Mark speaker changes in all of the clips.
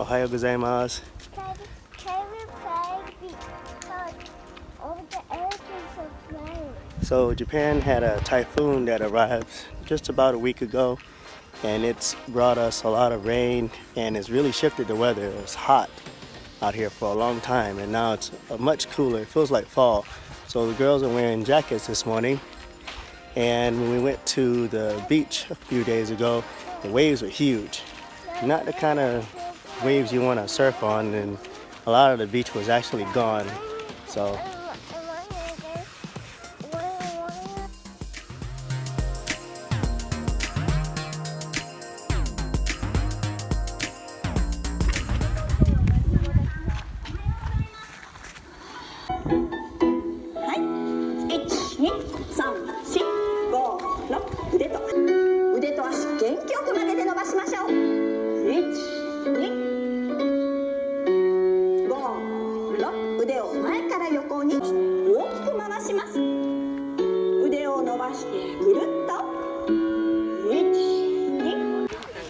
Speaker 1: Ohayo gozaimasu.
Speaker 2: Can we play because all the airplanes are flying?
Speaker 1: So Japan had a typhoon that arrived just about a week ago, and it's brought us a lot of rain and it's really shifted the weather. It was hot out here for a long time, and now it's much cooler. It feels like fall. So the girls are wearing jackets this morning, and when we went to the beach a few days ago, the waves were huge. Not the kind of waves you want to surf on, and a lot of the beach was actually gone. So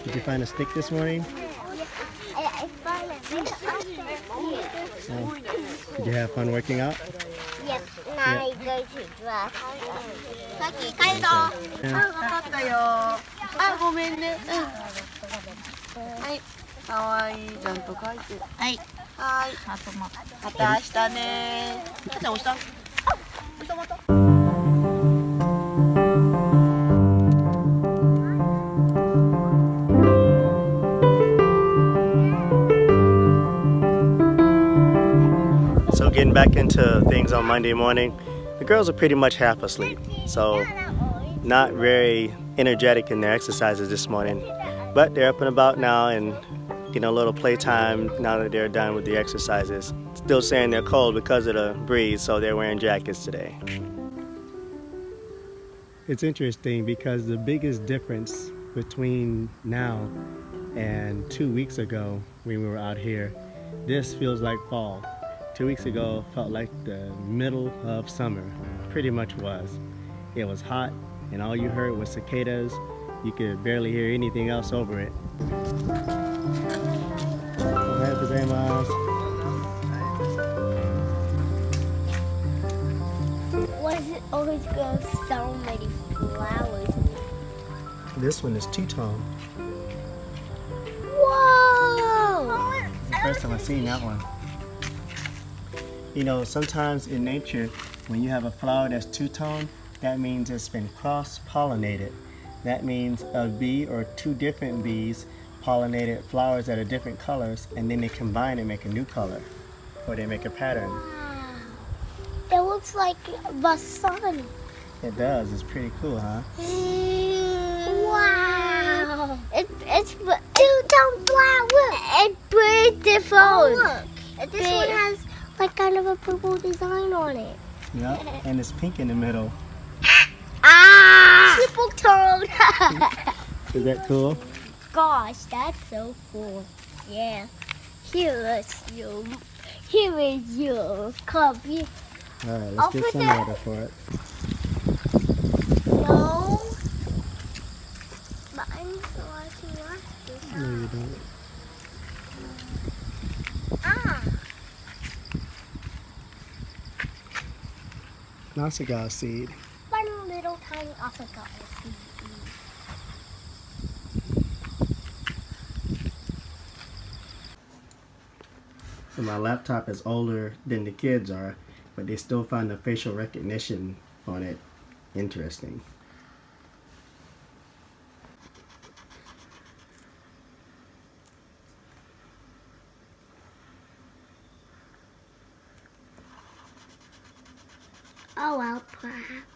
Speaker 1: did you find a stick this morning?
Speaker 2: I found it.
Speaker 1: Did you have fun working out?
Speaker 2: Yes, now I go to draft.
Speaker 3: さっき帰るぞ。あ、わかったよ。あ、ごめんね。はい。かわいいちゃんと書いて。はい。はい。また明日ね。あちゃん押した。あ、押したまた。
Speaker 1: So getting back into things on Monday morning, the girls are pretty much half asleep, so not very energetic in their exercises this morning. But they're up and about now and getting a little playtime now that they're done with the exercises. Still saying they're cold because of the breeze, so they're wearing jackets today. It's interesting because the biggest difference between now and 2 weeks ago when we were out here, this feels like fall. 2 weeks ago felt like the middle of summer. Pretty much was. It was hot and all you heard was cicadas. You could barely hear anything else over it. Ohayou gozaimasu.
Speaker 2: Why is it always got so many flowers?
Speaker 1: This one is two-tone.
Speaker 2: Whoa!
Speaker 1: It's the first time I've seen that one. You know, sometimes in nature, when you have a flower that's two-tone, that means it's been cross-pollinated. That means a bee or two different bees pollinated flowers that are different colors, and then they combine and make a new color, or they make a pattern.
Speaker 2: It looks like the sun.
Speaker 1: It does. It's pretty cool, huh?
Speaker 2: Wow! It's two-tone flower. It's beautiful. Oh, look. This one has like kind of a purple design on it.
Speaker 1: Yeah, and it's pink in the middle.
Speaker 2: Ah! Triple tone.
Speaker 1: Is that cool?
Speaker 2: Gosh, that's so cool. Yeah. Here is your copy.
Speaker 1: All right,
Speaker 2: I'll
Speaker 1: let's get
Speaker 2: put
Speaker 1: some
Speaker 2: that-
Speaker 1: water for it.
Speaker 2: No. But I'm so to watch this.
Speaker 1: No, you don't.
Speaker 2: Ah.
Speaker 1: Nasuga seed.
Speaker 2: One little tiny avocado seed.
Speaker 1: So my laptop is older than the kids are, but they still find the facial recognition on it interesting.
Speaker 2: Oh well, perhaps.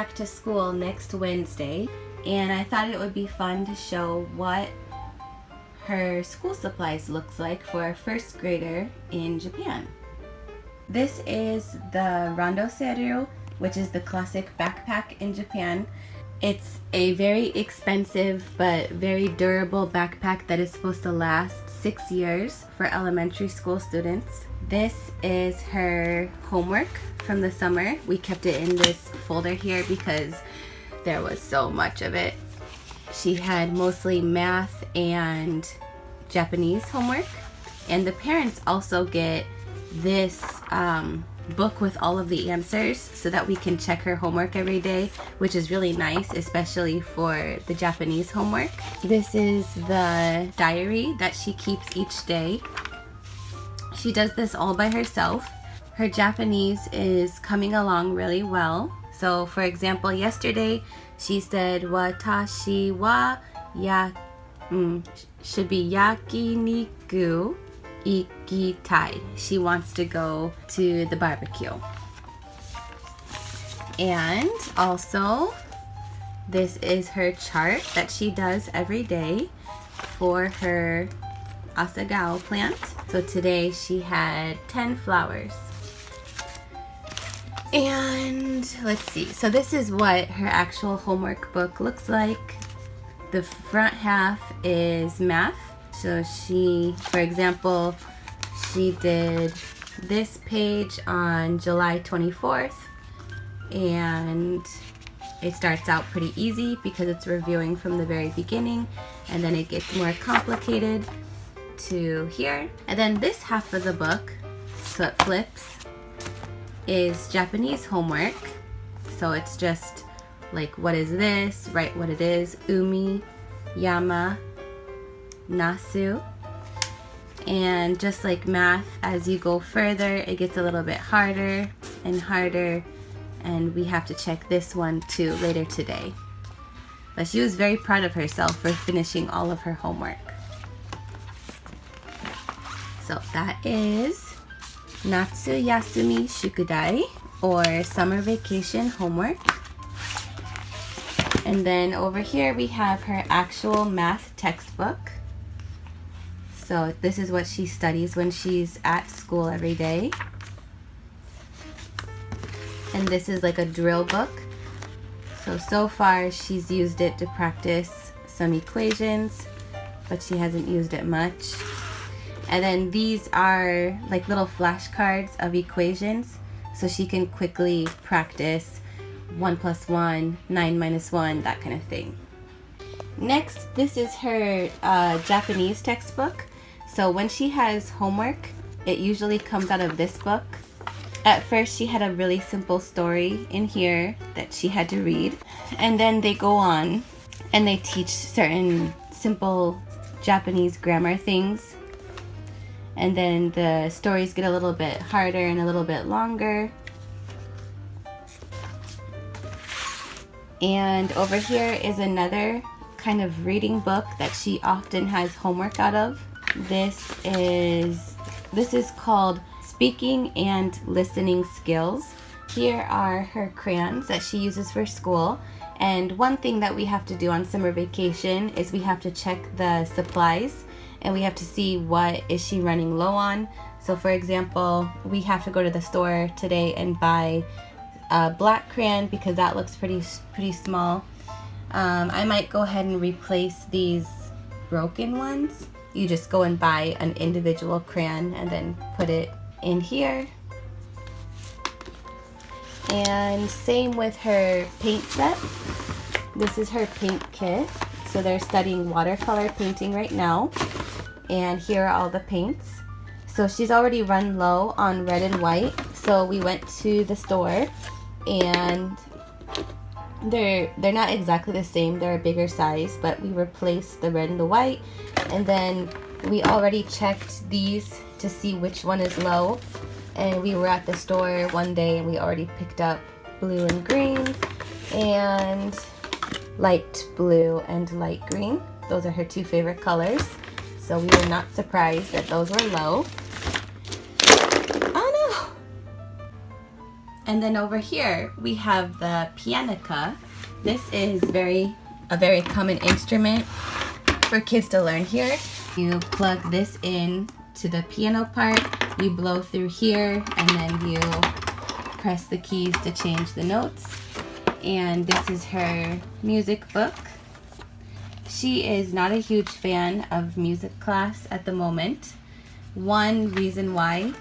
Speaker 4: back to school next Wednesday, and I thought it would be fun to show what her school supplies looks like for a first grader in Japan. This is the Rando Seru, which is the classic backpack in Japan. It's a very expensive but very durable backpack that is supposed to last 6 years for elementary school students. This is her homework from the summer. We kept it in this folder here because there was so much of it. She had mostly math and Japanese homework, and the parents also get this book with all of the answers so that we can check her homework every day, which is really nice, especially for the Japanese homework. This is the diary that she keeps each day. She does this all by herself. Her Japanese is coming along really well. So for example, yesterday she said watashi wa should be yakiniku ikitai. She wants to go to the barbecue. And also, this is her chart that she does every day for her asagao plant. So today she had 10 flowers. And let's see, so this is what her actual homework book looks like. The front half is math. So she, for example, she did this page on July 24th, and it starts out pretty easy because it's reviewing from the very beginning, and then it gets more complicated to here. And then this half of the book, so it flips, is Japanese homework. So it's just like, what is this? Write what it is. Umi, yama, nasu. And just like math, as you go further, it gets a little bit harder and harder, and we have to check this one too later today. But she was very proud of herself for finishing all of her homework. So that is Natsu Yasumi Shukudai, or summer vacation homework. And then over here we have her actual math textbook. So this is what she studies when she's at school every day. And this is like a drill book. So far she's used it to practice some equations, but she hasn't used it much. And then these are like little flashcards of equations, so she can quickly practice 1 + 1, 9 - 1, that kind of thing. Next, this is her Japanese textbook. So when she has homework, it usually comes out of this book. At first, she had a really simple story in here that she had to read. And then they go on and they teach certain simple Japanese grammar things. And then the stories get a little bit harder and a little bit longer. And over here is another kind of reading book that she often has homework out of. This is called Speaking and Listening Skills. Here are her crayons that she uses for school. And one thing that we have to do on summer vacation is we have to check the supplies, and we have to see what is she running low on. So for example, we have to go to the store today and buy a black crayon because that looks pretty small. I might go ahead and replace these broken ones. You just go and buy an individual crayon and then put it in here. And same with her paint set. This is her paint kit. So they're studying watercolor painting right now. And here are all the paints. So she's already run low on red and white. So we went to the store, and they're not exactly the same. They're a bigger size, but we replaced the red and the white. And then we already checked these to see which one is low. And we were at the store one day and we already picked up blue and green and light blue and light green. Those are her two favorite colors. So we were not surprised that those were low. Oh no! And then over here we have the pianica. This is a very common instrument for kids to learn here. You plug this in to the piano part, you blow through here, and then you press the keys to change the notes. And this is her music book. She is not a huge fan of music class at the moment. One reason why,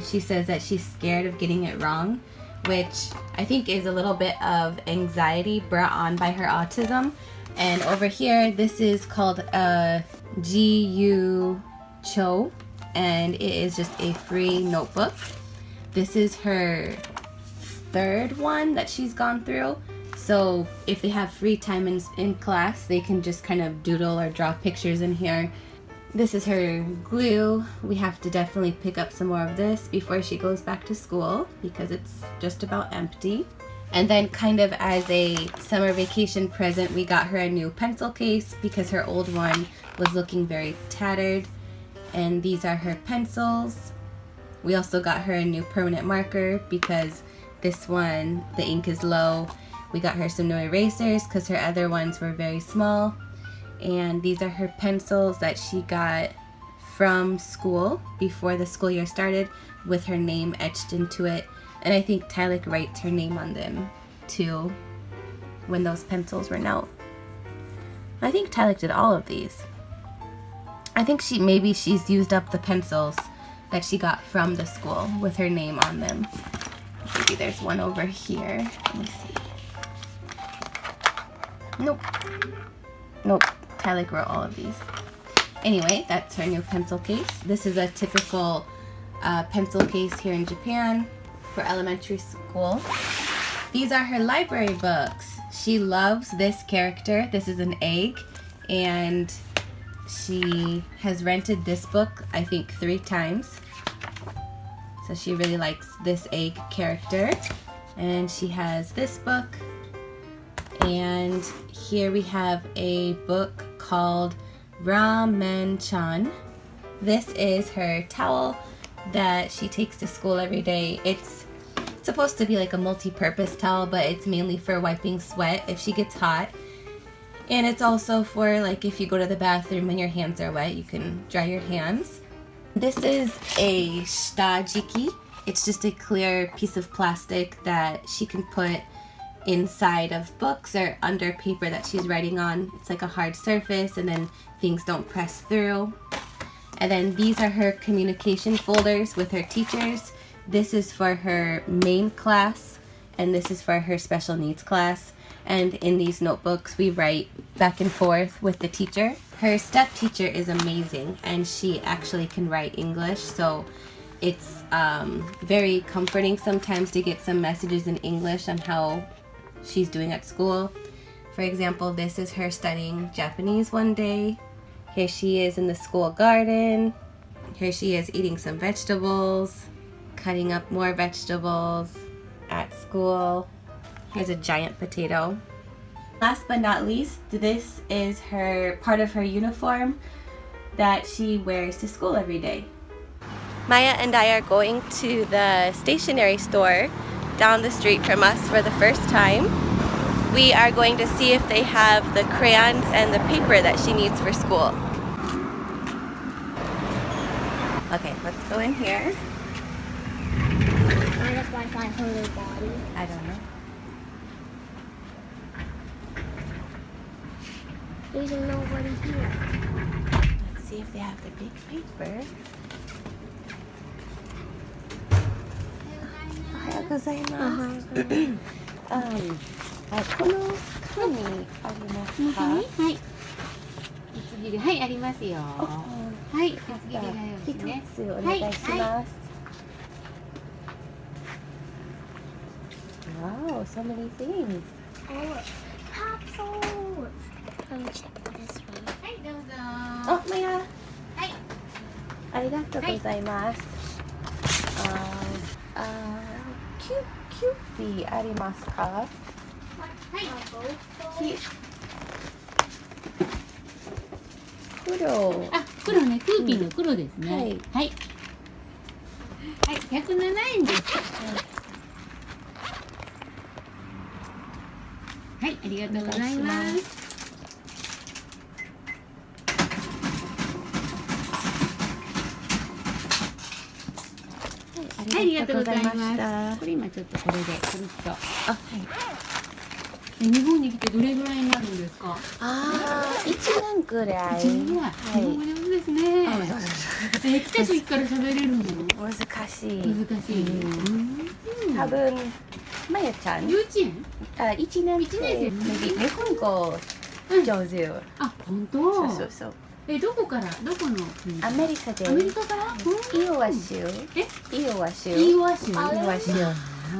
Speaker 4: she says that she's scared of getting it wrong, which I think is a little bit of anxiety brought on by her autism. And over here, this is called a GU Cho, and it is just a free notebook. This is her third one that she's gone through. So if they have free time in class, they can just kind of doodle or draw pictures in here. This is her glue. We have to definitely pick up some more of this before she goes back to school because it's just about empty. And then kind of as a summer vacation present, we got her a new pencil case because her old one was looking very tattered. And these are her pencils. We also got her a new permanent marker because this one, the ink is low. We got her some new erasers because her other ones were very small. And these are her pencils that she got from school before the school year started with her name etched into it. And I think Tylik writes her name on them too when those pencils were out. I think Tylik did all of these. I think she's used up the pencils that she got from the school with her name on them. Maybe there's one over here. Let me see. Nope. Tylik wrote all of these. Anyway, that's her new pencil case. This is a typical pencil case here in Japan for elementary school. These are her library books. She loves this character. This is an egg, and she has rented this book, I think, 3 times. So she really likes this egg character. And she has this book. And here we have a book called Ramen-chan. This is her towel that she takes to school every day. It's supposed to be like a multi-purpose towel, but it's mainly for wiping sweat if she gets hot. And it's also for like if you go to the bathroom and your hands are wet, you can dry your hands. This is a shitajiki. It's just a clear piece of plastic that she can put inside of books or under paper that she's writing on. It's like a hard surface and then things don't press through. And then these are her communication folders with her teachers. This is for her main class and this is for her special needs class. And in these notebooks we write back and forth with the teacher. Her step teacher is amazing and she actually can write English, so it's very comforting sometimes to get some messages in English on how she's doing at school. For example, this is her studying Japanese one day. Here she is in the school garden. Here she is eating some vegetables, cutting up more vegetables at school. Here's a giant potato. Last but not least, this is her part of her uniform that she wears to school every day. Maya and I are going to the stationery store down the street from us for the first time. We are going to see if they have the crayons and the paper that she needs for school. Okay, let's go in here.
Speaker 2: Why does Wi-Fi hurt her body?
Speaker 4: I don't know.
Speaker 2: There's nobody here.
Speaker 4: Let's see if they have the big paper. Ohayou gozaimasu. この紙ありますか？
Speaker 5: はい。薄切り、はい、ありますよ。はい、薄切りがよろしいね。
Speaker 4: 一つお願いします。Wow, so many things.
Speaker 2: Oh, capsules. Let me check this one.
Speaker 5: はい、どうぞ。
Speaker 4: あ、マヤ。
Speaker 5: はい。
Speaker 4: ありがとうございます。キューピーありますか？
Speaker 5: はい。
Speaker 4: 黒。
Speaker 5: あ、黒ね、クーピーの黒ですね。
Speaker 4: はい。
Speaker 5: はい。はい、107円です。はい、ありがとうございます。はい、ありがとうございます。これ今ちょっとこれでくるっと。
Speaker 4: あ、はい。
Speaker 5: 日本に来てどれぐらいになるんですか？
Speaker 4: ああ、1年ぐらい。
Speaker 5: 1年ぐらい。
Speaker 4: はい
Speaker 5: 日本語上手ですね。来た時から喋れるの？
Speaker 4: 難しい。
Speaker 5: 難しい。
Speaker 4: 多分、まやちゃん。
Speaker 5: 幼稚園？
Speaker 4: あ、1年生。maybe 日本語上手。
Speaker 5: あ、本当？
Speaker 4: そうそうそう。
Speaker 5: どこからどこの国？
Speaker 4: アメリカで。
Speaker 5: アメリカから？
Speaker 4: イオワ州。イオワ州。
Speaker 5: イオワ州。
Speaker 4: イオワ州。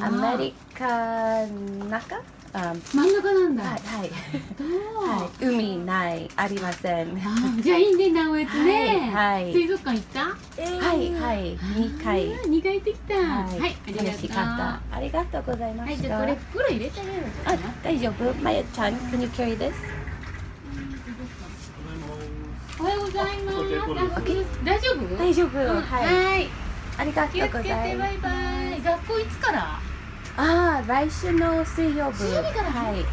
Speaker 4: アメリカ中？
Speaker 5: 真ん中なんだ。
Speaker 4: はい。はい。海ないありません。
Speaker 5: じゃあいいね、直江津ね。
Speaker 4: はい。
Speaker 5: 水族館行った？
Speaker 4: はいはい。2回。
Speaker 5: 2回行ってきた。はい、ありがとう。
Speaker 4: 楽しかった。ありがとうございま
Speaker 5: はい、
Speaker 4: した。
Speaker 5: じゃあこれ袋入れてあげるかな。
Speaker 4: 大丈夫。まやちゃん、can you carry this?
Speaker 5: おはようございます。大丈夫？
Speaker 4: 大丈夫。
Speaker 5: はい。
Speaker 4: ありがとう
Speaker 5: 気をつけて、
Speaker 4: ございます。
Speaker 5: バイバイ。学校いつから？
Speaker 4: 来週の水曜日。
Speaker 5: 水曜日から？
Speaker 4: はい。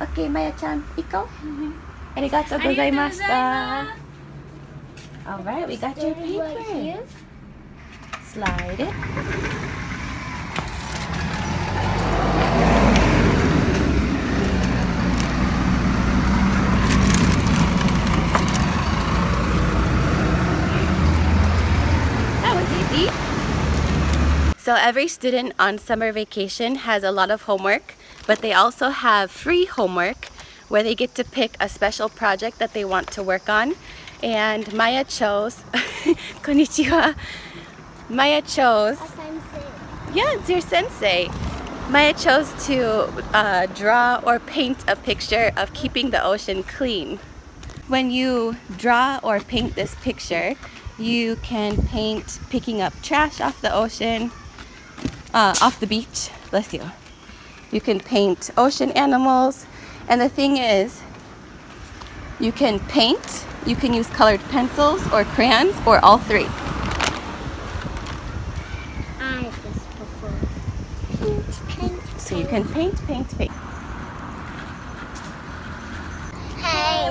Speaker 4: オッケー、まやちゃん、行こう。ありがとうございました。Alright, we got your paper. Slide it. That was easy. So every student on summer vacation has a lot of homework, but they also have free homework where they get to pick a special project that they want to work on. And Maya chose, konnichiwa. Maya chose, yeah, it's your sensei. Maya chose to draw or paint a picture of keeping the ocean clean. When you draw or paint this picture, you can paint picking up trash off the ocean, off the beach, bless you. You can paint ocean animals, and the thing is, you can paint, you can use colored pencils or crayons, or all three.
Speaker 2: I just prefer paint.
Speaker 4: So you can paint.
Speaker 2: Hey,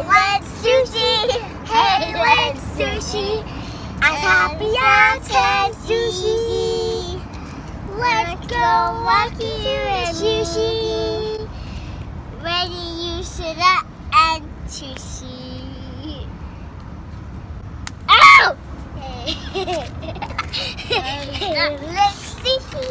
Speaker 2: let's sushi! Hey, let's sushi! I'm happy as can sushi! Let's go walking to sushi! Ready, you sit up and sushi! Ow! Let's sushi!